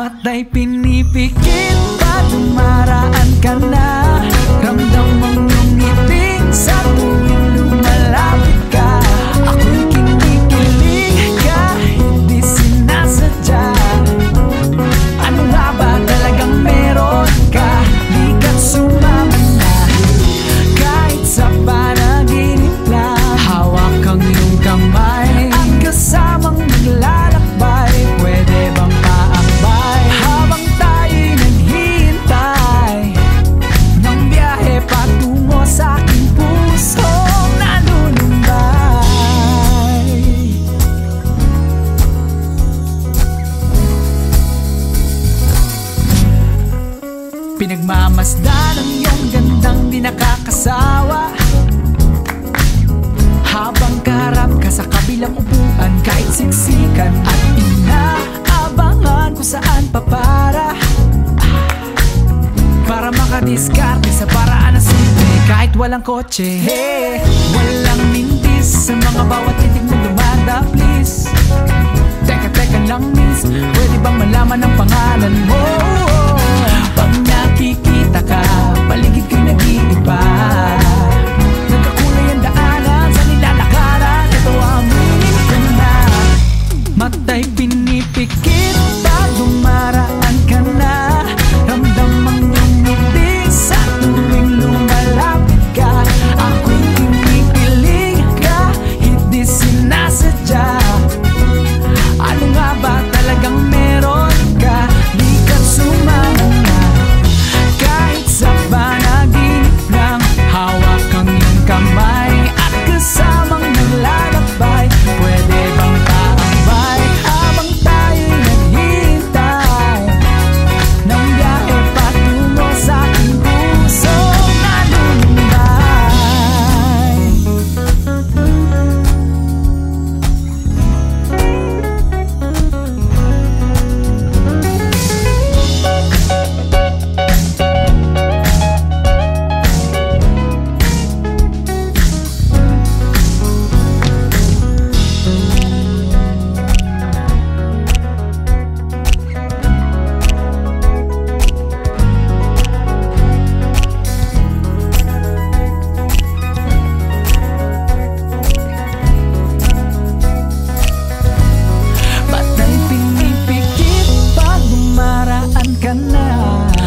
Mata'y pinipikit pa dumaraan ka na. Ramdam mong iyong ngiti sa tuwing lumalapit ka. Ako'y kinikilig kahit di sinasadya. Ano nga ba talagang meron ka? Di ka't sumama na kahit sa panaginip lang. Hawak ang iyong kamay at kasamang naglalakbay. Pwede bang paakbay habang tayo'y naghihintay ng biyahe patungo sa aking pusong nalulumbay? Pinagmamasdan ang iyong gandang di nakakasawa habang kaharap ka sa kabilang upuan. Kahit siksikan at inaabangan kung saan papara para makadiskarte sa paraan na simple. Kahit walang kotse, walang mintis sa mga bawat titig mo dumada. Please, teka lang miss, pwede bang malaman ang pangalan mo? Pag nakikita ka, paligid ko'y nag-iiba. Nagkakulay ang daanan sa nilalakaran. Ito aminin ko na. Mata'y pinipikit pag dumaraan ka na. Ramdam ang iyong ngiti sa tuwing lumalapit ka. Ako'y kinikilig kahit di sinasadya. Ano nga ba talagang meron ka? Di ka sumama na kahit sa panaginip lang. Hawak ang iyong kamay at kasamang naglalakbay. Pwede bang paakbay habang tayo'y naghihintay ng biyahe patungo sa aking pusong nalulumbay? Bata'y pinipikit pag dumaraan ka na.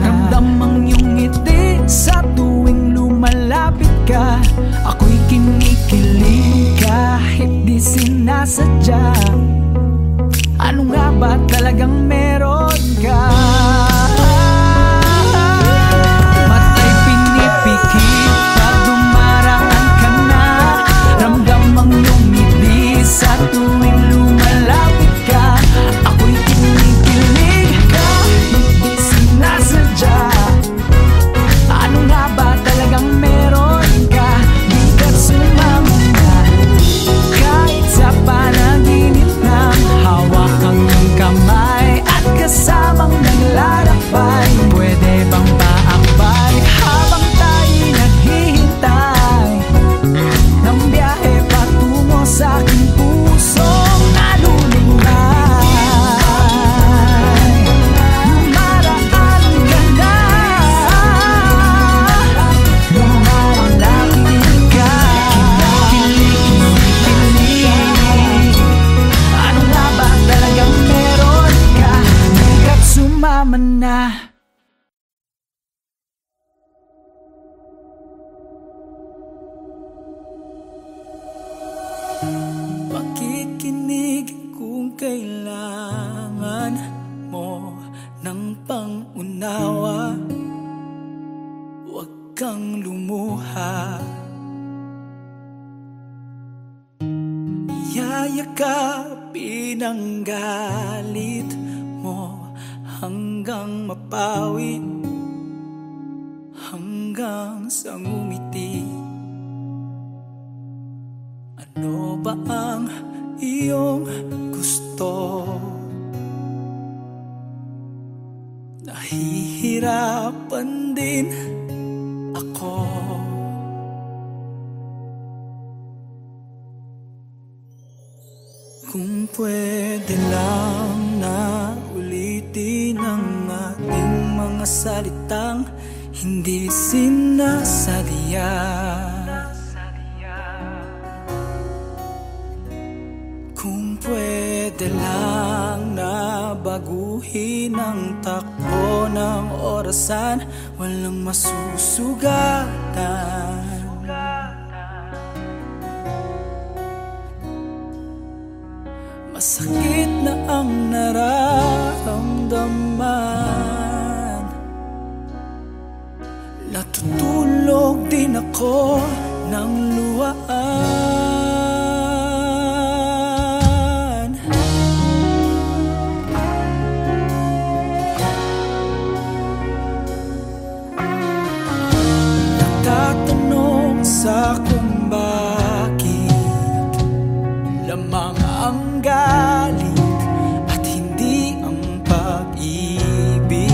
Ramdam ang iyong ngiti sa tuwing lumalapit ka. Ako'y kinikilig kahit di sinasadya. Ano nga ba talagang meron ka? Mata'y pinipikit pag dumaraan ka na. Ramdam ang iyong ngiti sa tuwing lumalapit ka. Ako'y kinikilig kahit di sinasadya. Ano nga ba talagang meron ka? Di ka't sumama na kahit sa panaginip lang. Hawak ang iyong kamay at kasamang naglalakbay. Pwede bang paakbay habang tayo'y naghihintay ng biyahe patungo sa aking pusong nalulumbay? Lumaraan ka na, lumalapit ka. Kinikilig, ano nga ba talagang meron ka? Di ka't sumama na. Makikinig kung kailangan mo ng pang-unawa. Huwag kang lumuha. Yayakapin ang galit mo hanggang mapawi, hanggang sa ngumiti. Ano ba ang iyong gusto? Nahihirapan din ako. Kung pwede lang na ulitin salitang hindi sinasadya. Kung pwede lang na baguhin ang takbo ng orasan, walang masusugatan. Masakit na ang nararamdaman, natutulog din ako ng luhaan. Natatanong sa kung bakit lamang ang galit at hindi ang pag-ibig.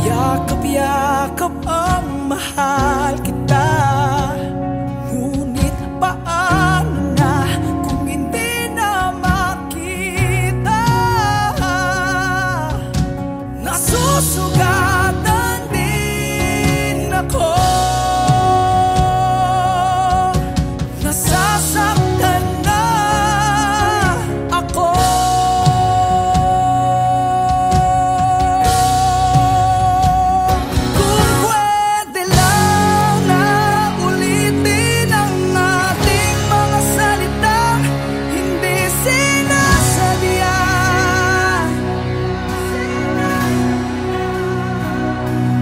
Yakap-yakap ang mahal kita, ngunit paano na kung hindi na makita? Nasusugatan din ako, nasasaktan na ako. Kung pwede lang na ulitin ang ating mga salitang hindi sinasadya.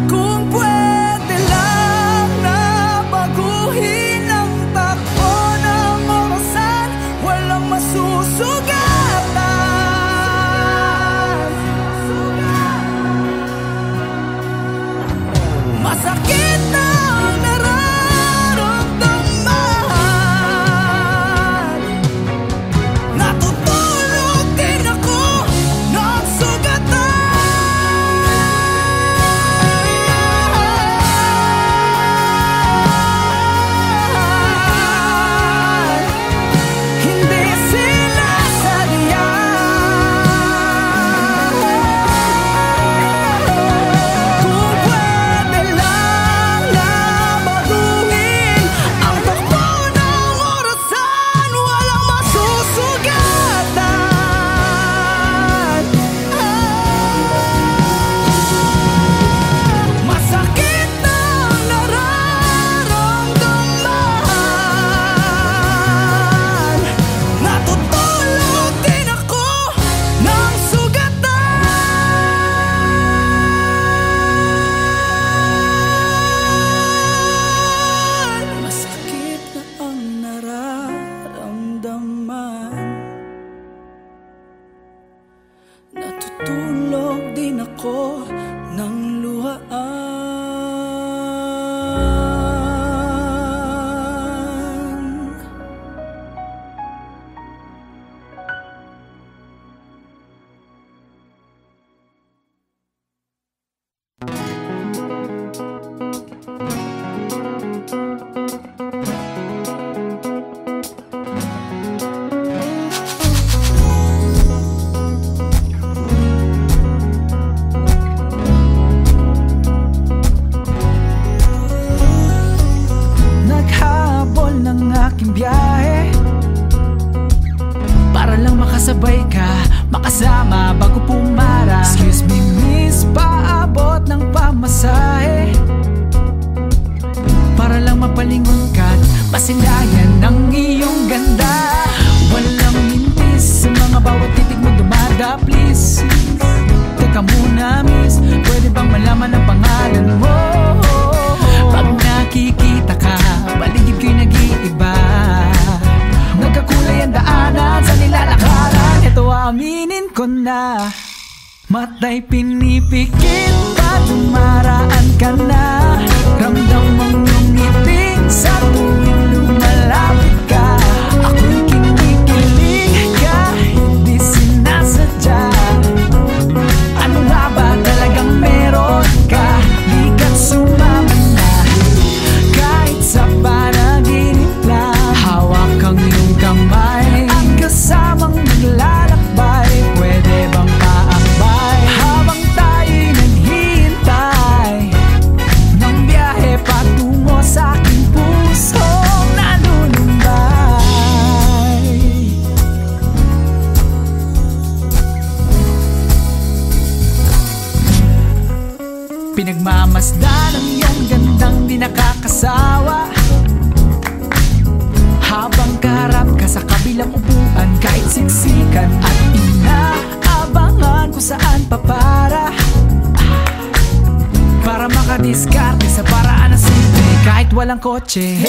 Kung pwede lang na baguhin ang takbo ng orasan, walang masusugatan. Masakit na ang nararamdaman, natutulog din ako ng sugatan. Hindi sila sadya. Kung pwede lang na baguhin ang takbo ng orasan, walang masusugatan. Masakit na ang nararamdaman, natutulog din ako ng sugatan. Masakit na ang nararamdaman, natutulog din ako ng luhaan. Naghabol ng aking biyahe para lang makasabay ka, makasama bago pumara. Excuse me miss, paabot ng pamasahe para lang mapalingon ka't pasilayan ng iyong ganda. Walang mintis sa mga bawat titig mo dumada. Please, teka muna miss, pwede bang malaman ang pangalan mo? Pag nakikita ka, paligid ko'y nag-iiba. Nagkakulay ang daanan sa nilalakaran. Ito aminin ko na, mata'y pinipikit pa, dumaraan ka na. Ramdam mong iyong ngiting sa tuwing lumalapit ka. Ako'y kinikilig kahit di sinasadya. Ano nga ba talagang meron ka? Di ka't sumama na kahit sa panaginip lang. Hawak ang iyong kamay, ang kasamang naglalakbay. Pwede bang paakbay Pinagmamasdan ang iyong gandang di nakakasawa, habang kaharap ka sa kabilang upuan, kahit siksikan at inaabangan kung saan papara, para makadiskarte sa paraan na simple kahit walang kotse.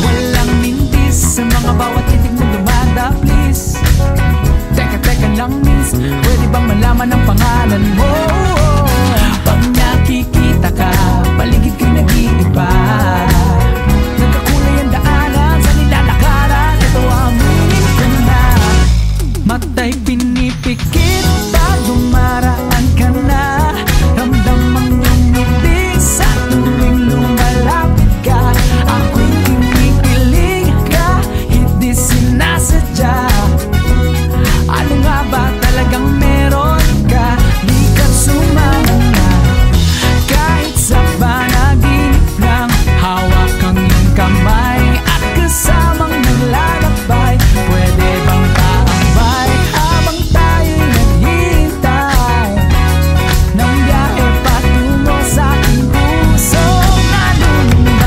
Walang mintis sa mga bawat titig mo lumanda, please. Teka lang miss, pwede bang malaman ang pangalan mo? Pag nakikita ka, paligid ka'y nag-iiba, nagkakulay ang daanan sa nilalakaran. Ito aminin ko na, mata'y pinipikit pag dumaraan ka na. Ramdam ang iyong ngiti sa tuwing lumalapit ka. Ako'y kinikilig kahit di sinasadya. Ano nga ba talagang meron ka? Di ka sumama, kahit sa panaginip lang. Hawak ang iyong kamay at kasamang naglalakbay. Pwede bang taambay habang tayo'y naghihintay ng biyahe patungo sa aking pusong nalulunay?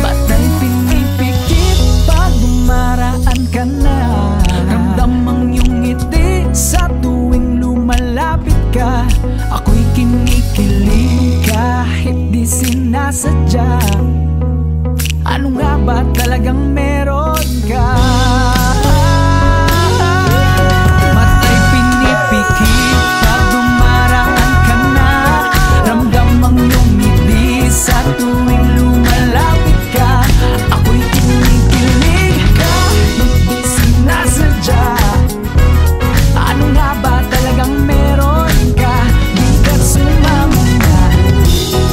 Batay pinipikit pag dumaraan ka na. Ramdam ang iyong ngiti sa tuwing lumalapit ka. Ako'y kinikilig kahit di sinasadya. Ano nga ba talagang meron ka? Mata'y pinipikit pag dumaraan ka na. Ramdam ang iyong ngiti sa tuwing lumalapit ka. Ako'y kinikilig kahit di sinasadya. Ano nga ba talagang meron ka? Di ka sumama,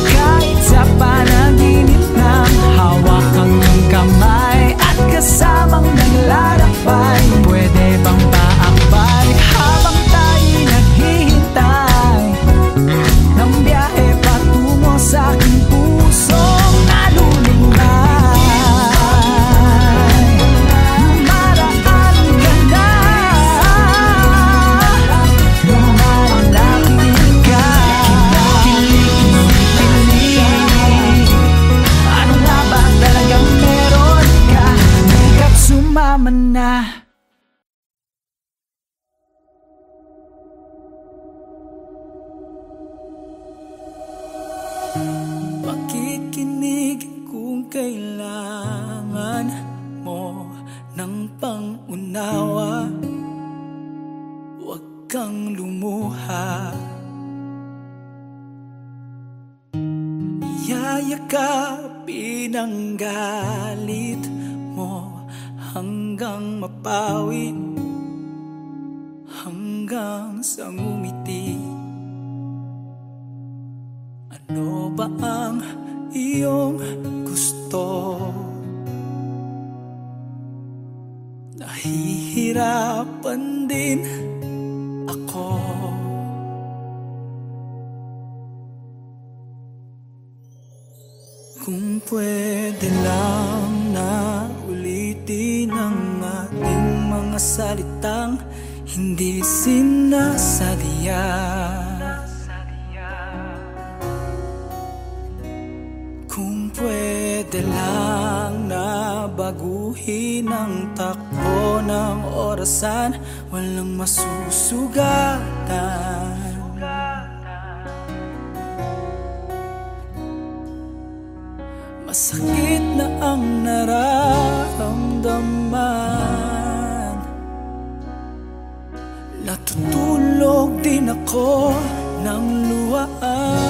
kahit sa panaginip lang. Hawak ang iyong kamay at kasamang naglalakbay. Pwede bang paakbay habang tayo'y naghihintay ng biyahe patungo sa aking pusong nalulunay? Lumaraan ka na, lumalapit ka. Kinikilig, ano nga ba talagang meron ka? Di ka't sumama na. Makikinig kung kailangan mo ng pangunawa. Huwag kang lumuha, yayakapin ang galit mo hanggang mapawi, hanggang sa ngumiti. Ano ba ang iyong gusto? Nahihirapan din ako. Kung pwede lang na ulitin ang ating mga salitang hindi sinasadya. Kung pwede lang na baguhin ang takbo ng orasan, walang masusugatan. Masakit na ang nararamdaman, natutulog din ako ng luhaan.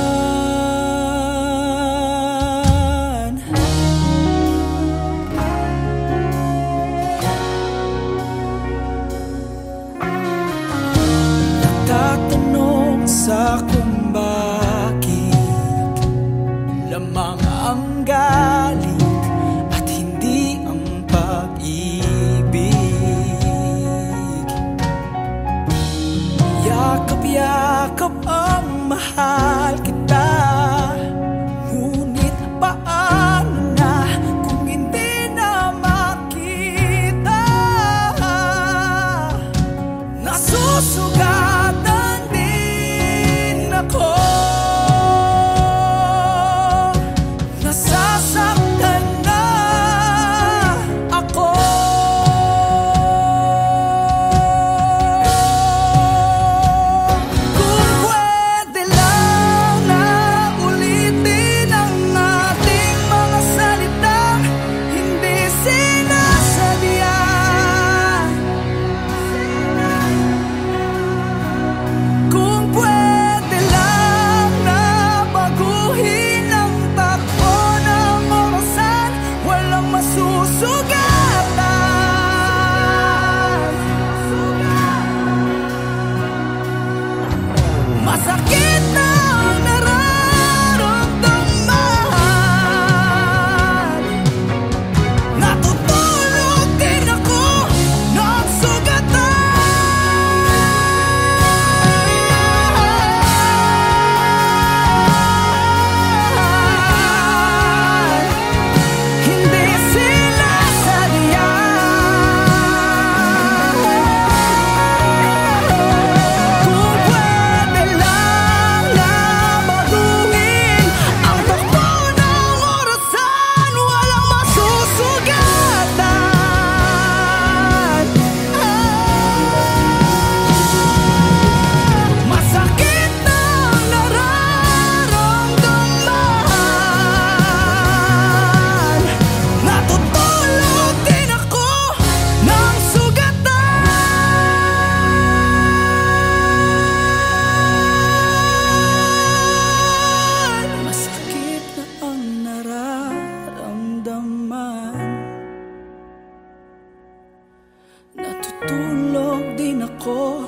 Tulog din ako